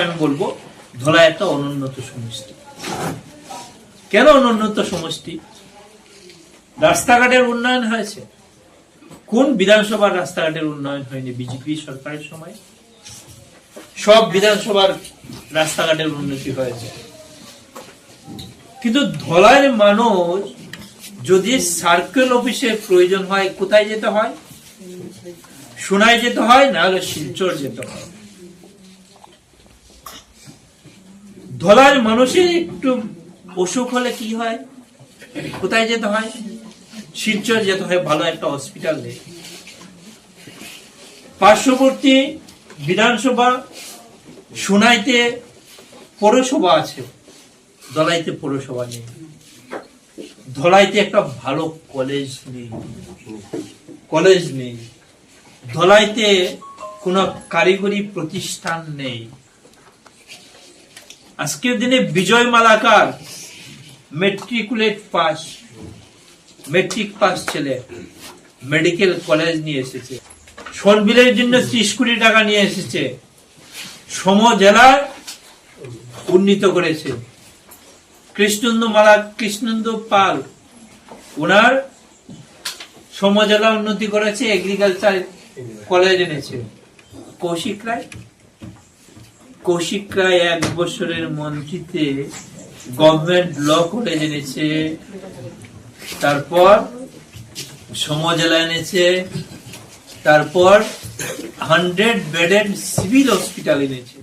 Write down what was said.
আমি বলবো ধলাই একটা অনুন্নত সমষ্টি। কেন অনুন্নত সমষ্টি? রাস্তাঘাটের উন্নয়ন হয়েছে। কোন বিধানসভার রাস্তাঘাটের উন্নয়ন হয়নি বিজেপি সরকারের সময়? সব বিধানসভার রাস্তাঘাটের উন্নতি হয়েছে। কিন্তু ধলাইয়ের মানুষ যদি সার্কেল অফিসের প্রয়োজন হয়, কোথায় যেতে হয়? সোনায় যেতে হয়, না হলে শিলচর যেতে হয়। ধলাইয়ের মানুষের একটু অসুখ হলে কি হয়? কোথায় যেতে হয়? শিলচর যেতে হয়, ভালো একটা হসপিটাল নেই। পার্শ্ববর্তী বিধানসভা সোনাইতে পৌরসভা আছে, ধলাইতে পৌরসভা নেই। ধলাইতে একটা ভালো কলেজ নেই। ধলাইতে কোন কারিগরি প্রতিষ্ঠান নেই। আজকের দিনে বিজয় মালাকার মেট্রিক পাস ছেলে মেডিকেল কলেজ নিয়ে এসেছে। সনবিলের জন্য 30 কোটি টাকা নিয়ে এসেছে। সমজেলার উন্নীত করেছে। কৃষ্ণেন্দু পাল ওনার সমজেলা উন্নতি করেছে, এগ্রিকালচার কলেজ এনেছে। কৌশিক রায় 1 বছরের মন্ত্রীতে গভর্নমেন্ট ল কলেজ এনেছে, তারপর সমজেলা এনেছে, তারপর 100 বেডেড সিভিল হসপিটাল এনেছে।